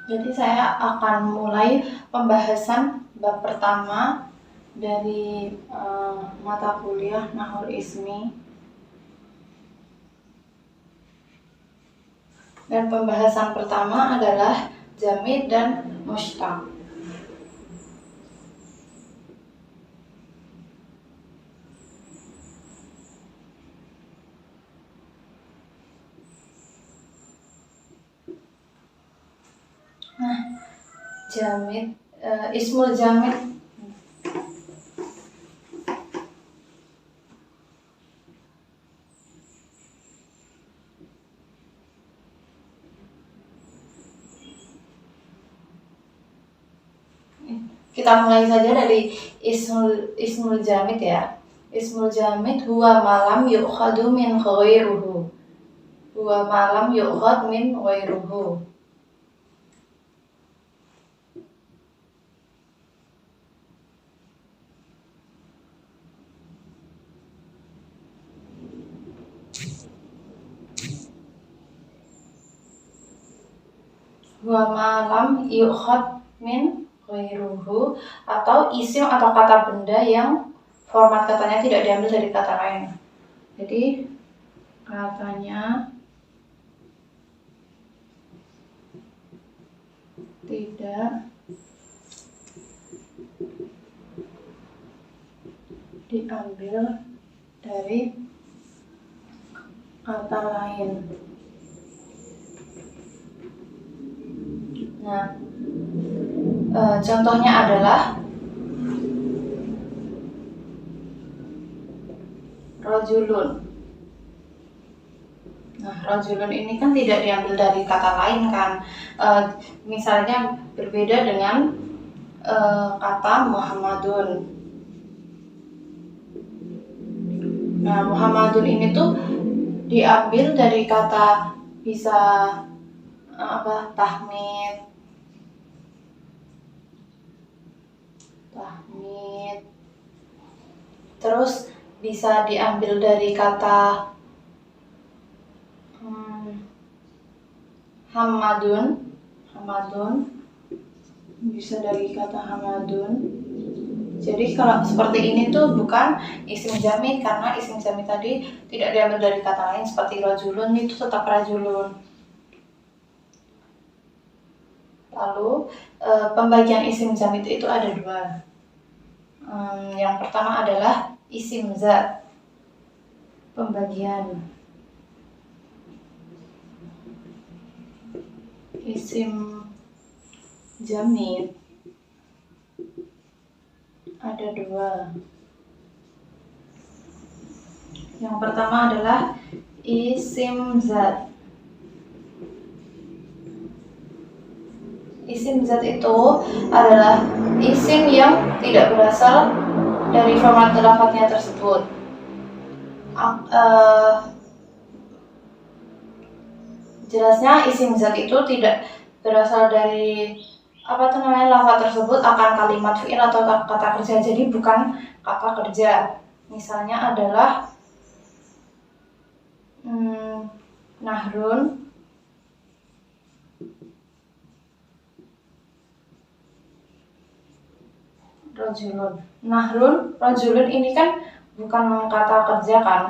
Jadi saya akan mulai pembahasan bab pertama dari mata kuliah Nahwu Ismi. Dan pembahasan pertama adalah jamid dan mushtaq. Nah, jamid, ismul jamid kita mulai saja dari ismul jamid ya. Ismul jamid huwa malam yu'khadu min ghairuhu. Huwa malam yu'khad min ghairuhu. Huwa malam yu'khad min ghairuhu, atau isim atau kata benda yang format katanya tidak diambil dari kata lain. Jadi katanya tidak diambil dari kata lain. Nah, contohnya adalah rajulun. Nah, rajulun ini kan tidak diambil dari kata lain kan. Misalnya berbeda dengan kata Muhammadun. Nah, Muhammadun ini tuh diambil dari kata bisa tahmid, terus bisa diambil dari kata hamadun, bisa dari kata hamadun. Jadi kalau seperti ini tuh bukan isim jamid, karena isim jamid tadi tidak diambil dari kata lain. Seperti rajulun itu tetap rajulun. Lalu pembagian isim jamid itu ada dua. Yang pertama adalah isim zat. Pembagian isim jamid ada dua. Yang pertama adalah isim zat. Isim zat itu adalah isim yang tidak berasal dari format lafadznya tersebut. Jelasnya isim zat itu tidak berasal dari lafadz tersebut akan kalimat fi'il atau kata kerja. Jadi bukan kata kerja. Misalnya adalah nahrun, rajulun. Nahrun, rajulun ini kan bukan kata kerja kan,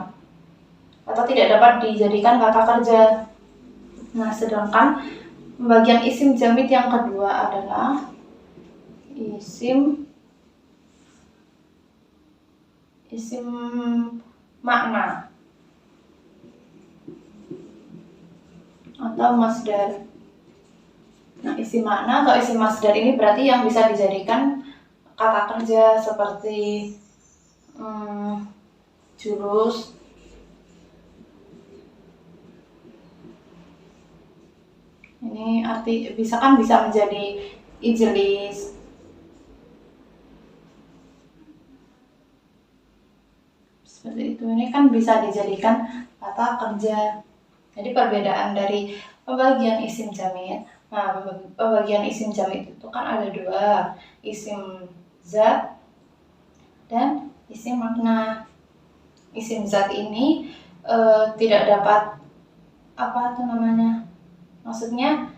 atau tidak dapat dijadikan kata kerja. Nah, sedangkan pembagian isim jamid yang kedua adalah isim makna atau masdar. Nah, isim makna atau isim masdar ini berarti yang bisa dijadikan kata kerja, seperti jurus, ini arti bisa menjadi ijlis. Seperti itu, ini kan bisa dijadikan kata kerja. Jadi perbedaan dari pembagian isim jamid. Nah, pembagian isim jamid itu kan ada dua, isim zat dan isim makna. Isim zat ini tidak dapat maksudnya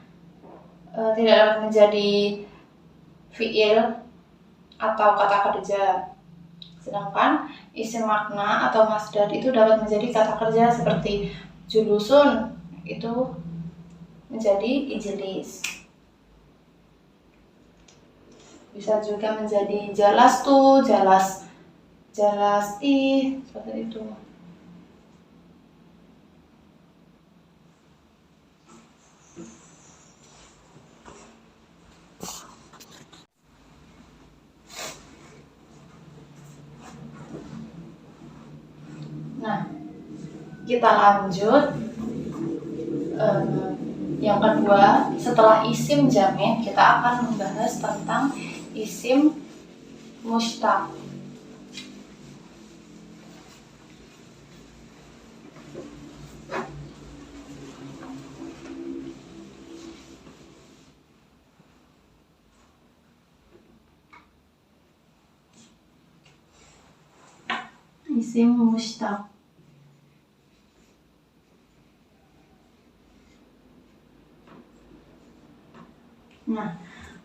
tidak dapat menjadi fiil atau kata kerja. Sedangkan isim makna atau masdar itu dapat menjadi kata kerja seperti julusun itu menjadi ijlis. Bisa juga menjadi jalas tuh, jalas seperti itu. Nah, kita lanjut. Yang kedua, setelah isim jamid, kita akan membahas tentang isim mushtaq. Isim mushtaq. Nah,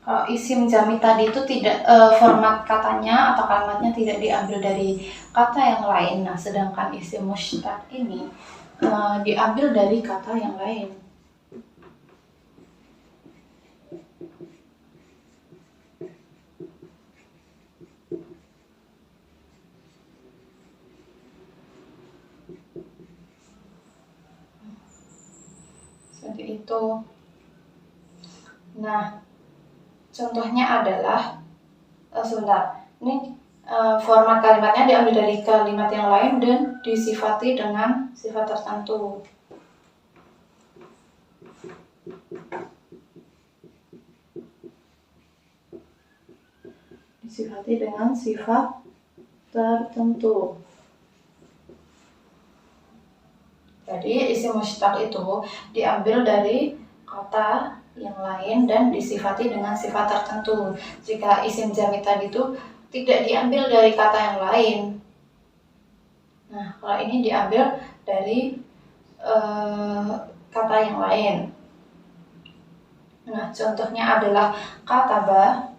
kalau isim jamid tadi itu tidak format katanya atau kalimatnya tidak diambil dari kata yang lain. Nah, sedangkan isim mushtaq ini diambil dari kata yang lain. Seperti itu. Nah, contohnya adalah sebentar. Ini format kalimatnya diambil dari kalimat yang lain dan disifati dengan sifat tertentu. Disifati dengan sifat tertentu. Jadi isim mushtaq itu diambil dari kata yang lain dan disifati dengan sifat tertentu. Jika isim jamid tadi itu tidak diambil dari kata yang lain. Nah, kalau ini diambil dari kata yang lain. Nah, contohnya adalah kataba.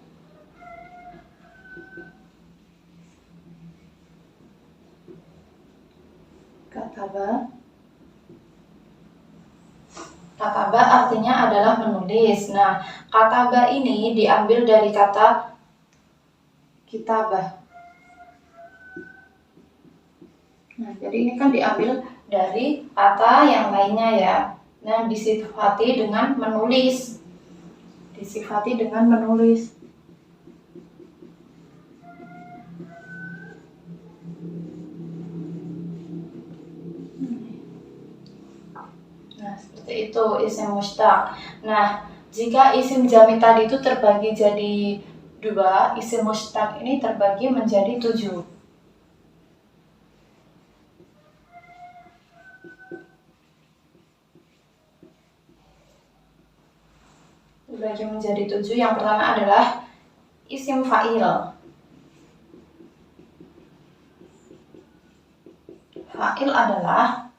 Kataba artinya adalah menulis. Nah, kataba ini diambil dari kata kitabah. Nah, jadi ini kan diambil dari kata yang lainnya ya. Nah, disifati dengan menulis. Nah, seperti itu isim mushtaq. Nah, jika isim jamid tadi itu terbagi jadi 2, isim mushtaq ini terbagi menjadi 7. Terbagi menjadi 7. Yang pertama adalah isim fa'il. Fa'il adalah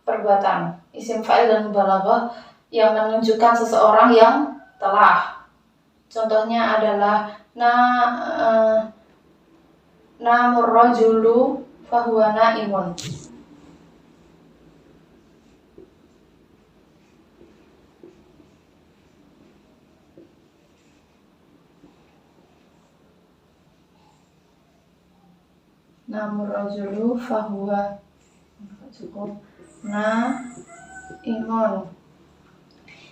perbuatan. Isim fa'il dan mubalaghah yang menunjukkan seseorang yang telah. Contohnya adalah namur rajulu fahuwa naimun. Namur rajulu fahuwa cukup naimun.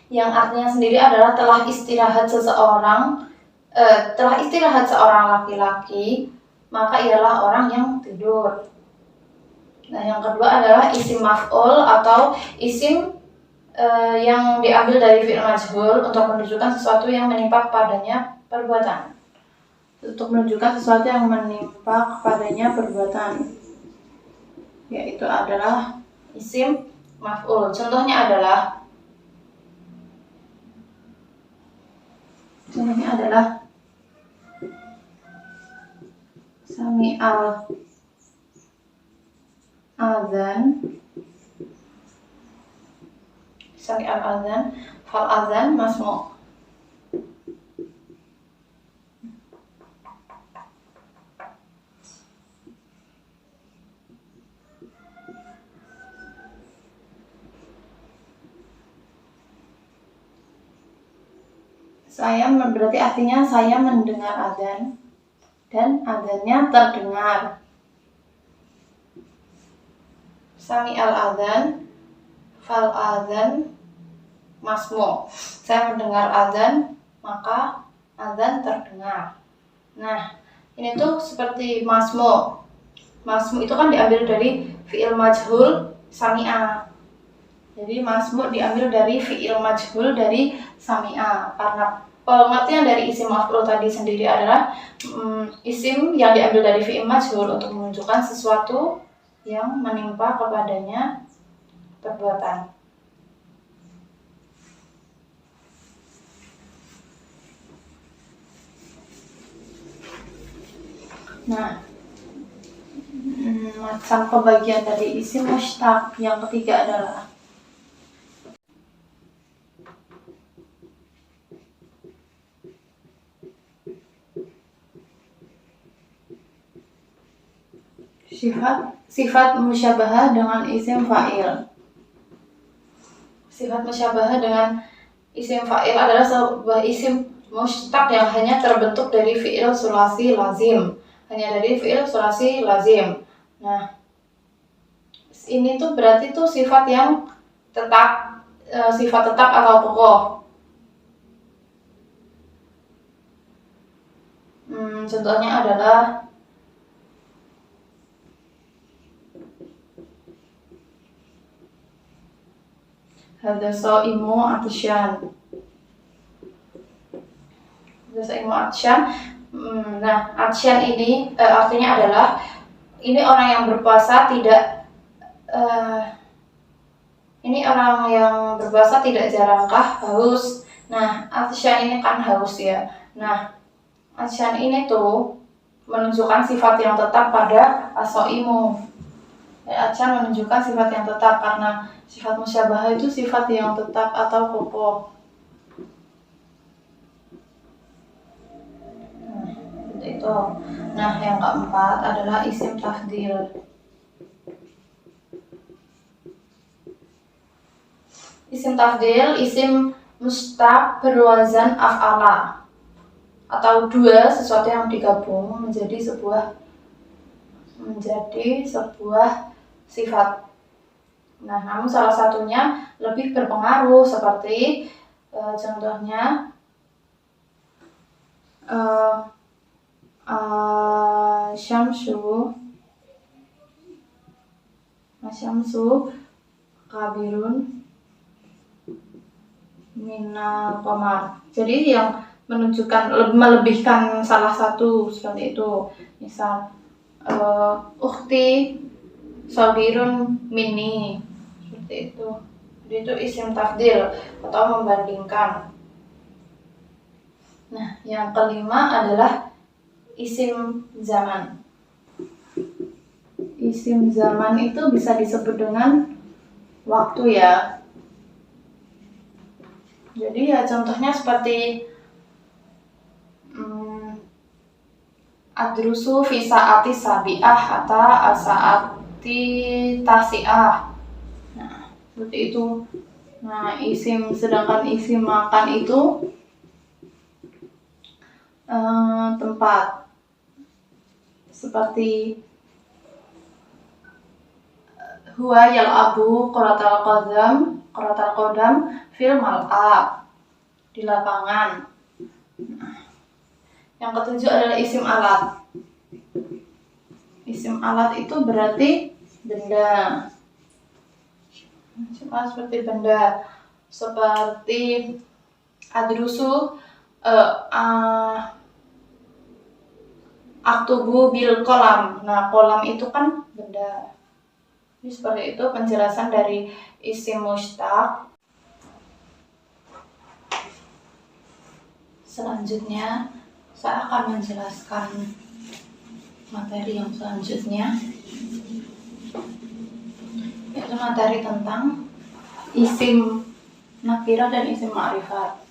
Yang artinya sendiri adalah telah istirahat seorang laki-laki, maka ialah orang yang tidur. Nah, yang kedua adalah isim maf'ul atau isim yang diambil dari fi'il majhul untuk menunjukkan sesuatu yang menimpa kepadanya perbuatan. Yaitu adalah isim maf'ul. Contohnya adalah sami'al azan fal adzan masmu'. Saya berarti artinya saya mendengar adzan dan adzannya terdengar. Sami al adzan fal adzan masmu'. Saya mendengar adzan maka adzan terdengar. Nah, ini tuh seperti masmu'. Masmu' itu kan diambil dari fi'il majhul sami'a. Jadi masmu' diambil dari fi'il majhul dari sami'a. Karena pengertian dari isim maf'ul tadi sendiri adalah isim yang diambil dari fi'il majhul untuk menunjukkan sesuatu yang menimpa kepadanya perbuatan. Nah, macam pembagian dari isim mushtaq yang ketiga adalah sifat musyabahah dengan isim fa'il. Sifat musyabahah dengan isim fa'il adalah sebuah isim mushtaq yang hanya terbentuk dari fi'il sulasi lazim. Hanya dari fi'il sulasi lazim. Nah, ini tuh berarti tuh sifat yang tetap, sifat tetap atau pokok. Contohnya adalah hadza shaimu atsyan. Hadza shaimu atsyan. Nah, atsyan ini artinya adalah ini orang yang berpuasa tidak jarangkah haus. Nah, atsyan ini kan haus ya. Nah, atsyan ini tuh menunjukkan sifat yang tetap pada as-shaimu. Atsyan menunjukkan sifat yang tetap karena sifat musyabahah itu sifat yang tetap atau pokok. Itu. Nah, yang keempat adalah isim tafdil. Isim tafdil, isim mushtaq berwazan af'ala atau dua sesuatu yang digabung menjadi sebuah sifat. Nah, namun salah satunya lebih berpengaruh seperti contohnya syamsu kabirun minal qamar. Jadi yang menunjukkan melebihkan salah satu seperti itu. Misal ukhti shagirun minni, seperti itu. Jadi itu isim tafdil atau membandingkan. Nah, yang kelima adalah isim zaman. Isim zaman itu bisa disebut dengan waktu ya. Jadi ya contohnya seperti adrusu fi sa'ati sabi'ah atau sa'ati tasi'ah. Nah, seperti itu. Nah, sedangkan isim makan itu tempat. Seperti huwa yal'abu quratal qadam fil mal'ab, di lapangan. Yang ketujuh adalah isim alat. Isim alat itu berarti benda. Cuma seperti benda. Seperti adrusu aktubu bil kolam. Nah, kolam itu kan benda. Jadi seperti itu penjelasan dari isim mushtaq. Selanjutnya saya akan menjelaskan materi yang selanjutnya, yaitu materi tentang isim nakirah dan isim ma'rifat.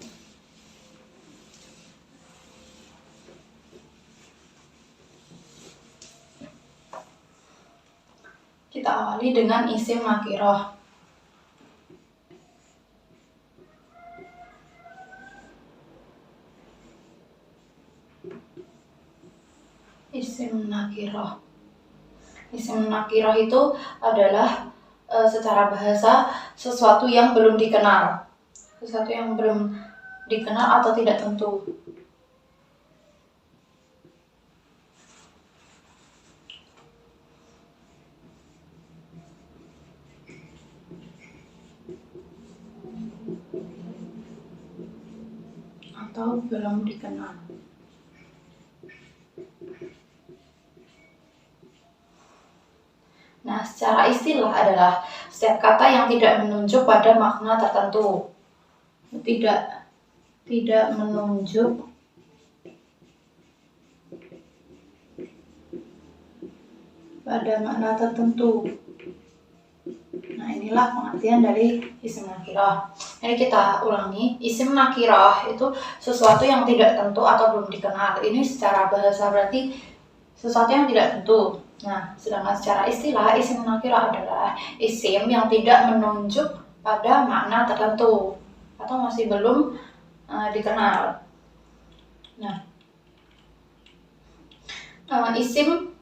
Kita awali dengan isim nakirah. Isim nakirah. Isim nakirah itu adalah secara bahasa sesuatu yang belum dikenal. Sesuatu yang belum dikenal atau tidak tentu. Atau belum dikenal. Nah, secara istilah adalah setiap kata yang tidak menunjuk pada makna tertentu. Tidak menunjuk pada makna tertentu. Nah, inilah pengertian dari isim nakirah. Jadi kita ulangi, isim nakirah itu sesuatu yang tidak tentu atau belum dikenal. Ini secara bahasa berarti sesuatu yang tidak tentu. Nah, sedangkan secara istilah, isim nakirah adalah isim yang tidak menunjuk pada makna tertentu atau masih belum dikenal. Nah, isim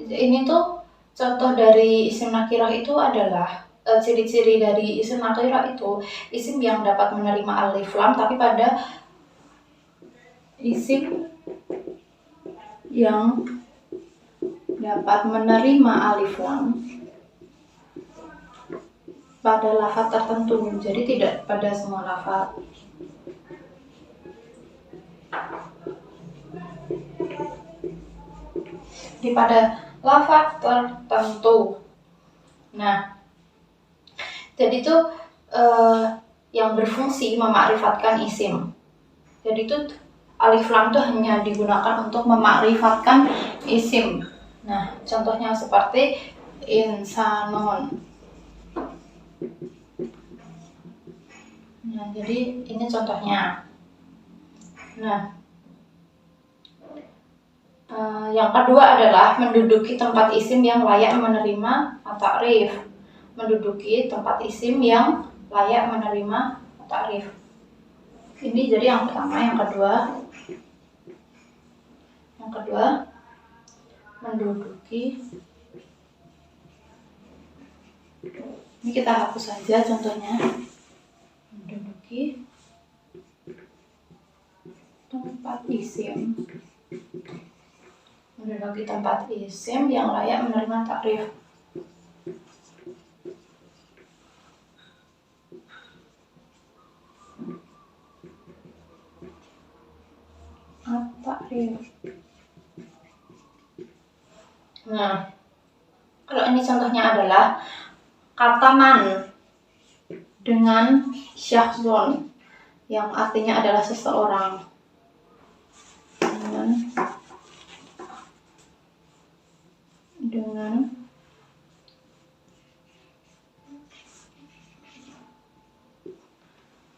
ini tuh contoh dari isim nakirah itu adalah ciri-ciri dari isim nakirah itu isim yang dapat menerima alif lam, tapi pada isim yang dapat menerima alif lam pada lafaz tertentu, jadi tidak pada semua lafaz. Jadi pada lafaz tertentu. Nah, jadi itu yang berfungsi memakrifatkan isim. Jadi itu alif lam itu hanya digunakan untuk memakrifatkan isim. Nah, contohnya seperti insanon. Nah, jadi ini contohnya. Nah, yang kedua adalah menduduki tempat isim yang layak menerima ta'rif. Menduduki tempat isim yang layak menerima ta'rif. Ini jadi yang pertama. Yang kedua menduduki. Ini kita hapus saja contohnya. Menduduki tempat isim. Menduduki tempat isim yang layak menerima ta'rif. Ta'rif. Nah, kalau ini contohnya adalah kata man dengan syakhsun yang artinya adalah seseorang. Dengan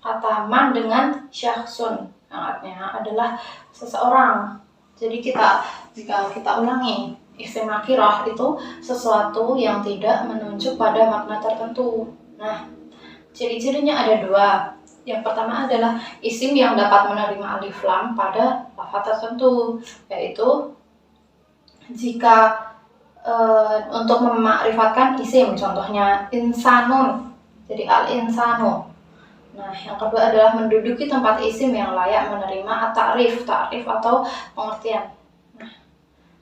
kata man dengan syakhsun yang artinya adalah seseorang. Jadi jika kita ulangi, isim nakirah itu sesuatu yang tidak menunjuk pada makna tertentu. Nah, ciri-cirinya ada dua. Yang pertama adalah isim yang dapat menerima alif lam pada lafaz tertentu, yaitu jika untuk memakrifatkan isim, contohnya insanun, jadi al-insanu. Nah, yang kedua adalah menduduki tempat isim yang layak menerima ta'rif atau pengertian. Nah,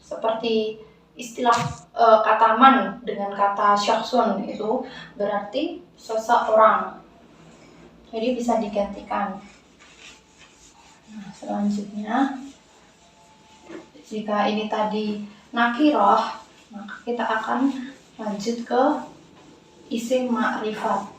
seperti istilah kata man dengan kata syakhsun itu berarti seseorang. Jadi bisa digantikan. Nah, selanjutnya jika ini tadi nakirah, maka kita akan lanjut ke isim ma'rifat.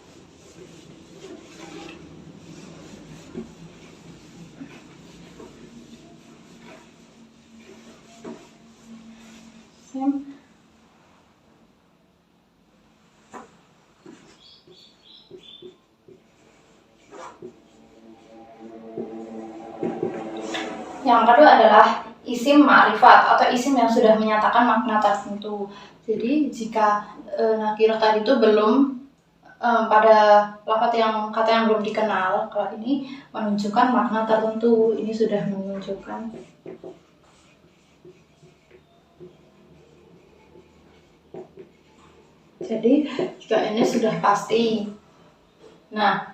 Yang kedua adalah isim ma'rifat atau isim yang sudah menyatakan makna tertentu. Jadi jika nakirah tadi itu belum pada kata yang belum dikenal, kalau ini menunjukkan makna tertentu, ini sudah menunjukkan. Jadi jika ini sudah pasti. Nah,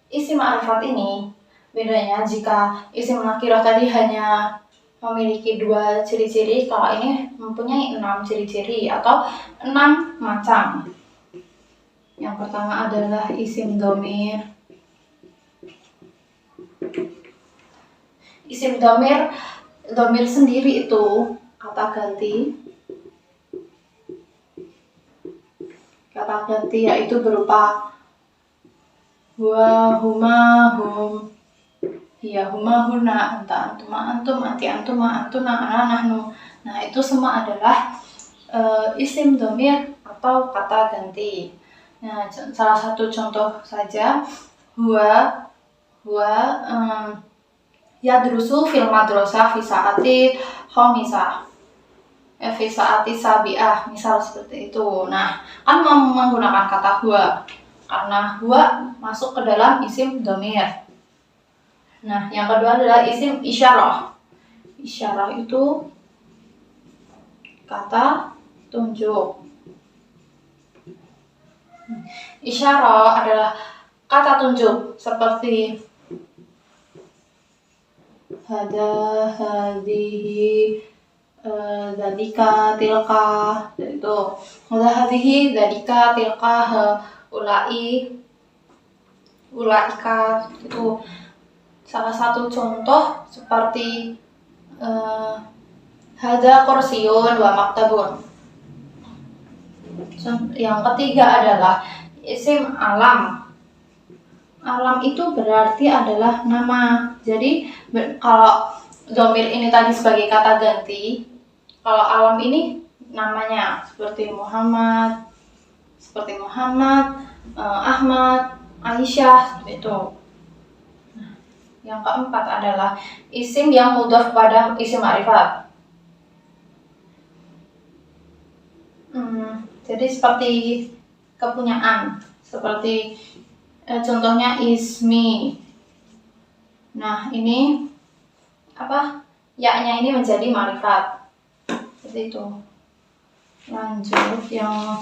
isim ma'rifat ini bedanya jika isim nakirah tadi hanya memiliki 2 ciri-ciri, kalau ini mempunyai 6 ciri-ciri atau 6 macam. Yang pertama adalah isim dhamir. Isim dhamir sendiri itu kata ganti. Kata ganti yaitu berupa huwa, huma, hum, hiya, huma, huna, anta, antuma, antum, anti, antuma, antuna, ana, nahnu. Nah, itu semua adalah isim dhamir atau kata ganti. Nah, salah satu contoh saja, huwa yadrusu fil madrasah fi saati khamisah, fi saati sabi'ah, misal seperti itu. Nah, kan menggunakan kata huwa karena huwa masuk ke dalam isim dhamir. Nah, yang kedua adalah isim isyarah. Isyarah itu kata tunjuk. Isyarah adalah kata tunjuk seperti hada, hadihi, dzalika, tilka, itu. Hada, hadihi, dzalika, tilka, ulaika, itu. Salah satu contoh seperti hada kursiyun wa maktabun. Yang ketiga adalah isim alam. Alam itu berarti adalah nama. Jadi kalau dhamir ini tadi sebagai kata ganti, kalau alam ini namanya seperti Muhammad, Ahmad, Aisyah, seperti itu. Yang keempat adalah isim yang mudhaf pada isim ma'rifat. Jadi seperti kepunyaan, seperti contohnya ismi. Nah, ini ya-nya ini menjadi ma'rifat. Seperti itu. Lanjut yang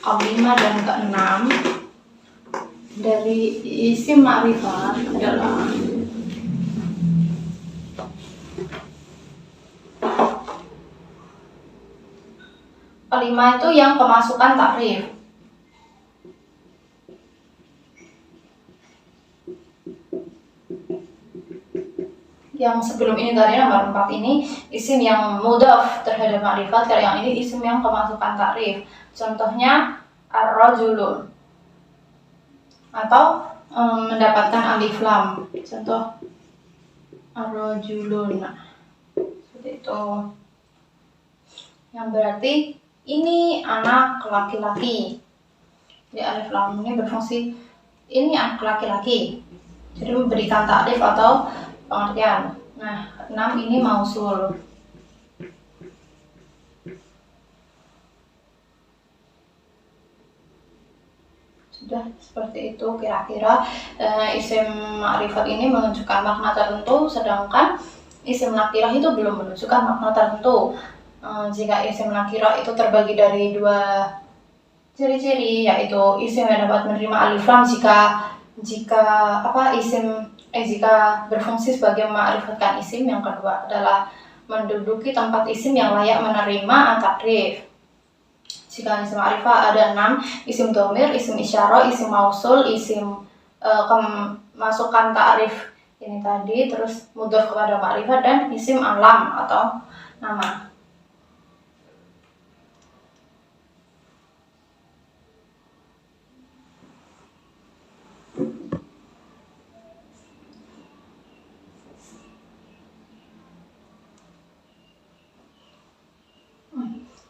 kelima dan keenam dari isim ma'rifat adalah kelima itu yang kemasukan takrif. Yang sebelum ini tadi nomor 4 ini isim yang mudhaf terhadap ma'rifat, kalau yang ini isim yang kemasukan takrif. Contohnya ar-rajulun atau mendapatkan alif lam. Contoh ar-rajulun. Seperti itu. Yang berarti ini anak laki-laki. Jadi alif lam ini berfungsi ini anak laki-laki. Jadi memberikan takrif atau pengertian. Nah, 6 ini mausul. Sudah seperti itu kira-kira isim ma'rifat ini menunjukkan makna tertentu, sedangkan isim nakirah itu belum menunjukkan makna tertentu. Jika isim nakirah itu terbagi dari 2 ciri-ciri, yaitu isim yang dapat menerima alif lam jika berfungsi sebagai ma'rifatkan isim. Yang kedua adalah menduduki tempat isim yang layak menerima takrif. Jika isim ma'rifah ada 6, isim dhamir, isim isyarah, isim mausul, isim kemasukan ta'rif ini tadi, terus mudhaf kepada ma'rifat, dan isim alam atau nama.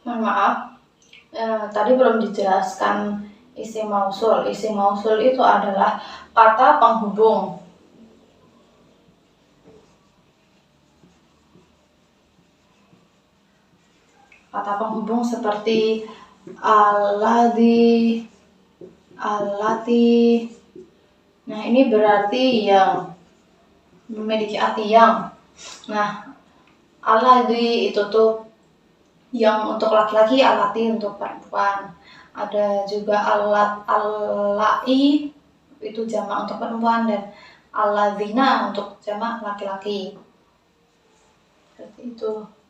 Mohon maaf, tadi belum dijelaskan isim mausul. Isim mausul itu adalah kata penghubung. Kata penghubung seperti alladzi, allati. Nah, ini berarti yang, memiliki arti yang. Nah, alladzi itu tuh yang untuk laki-laki, allati untuk perempuan. Ada juga allai itu jamak untuk perempuan, dan alladzina untuk jamak laki-laki. Seperti itu.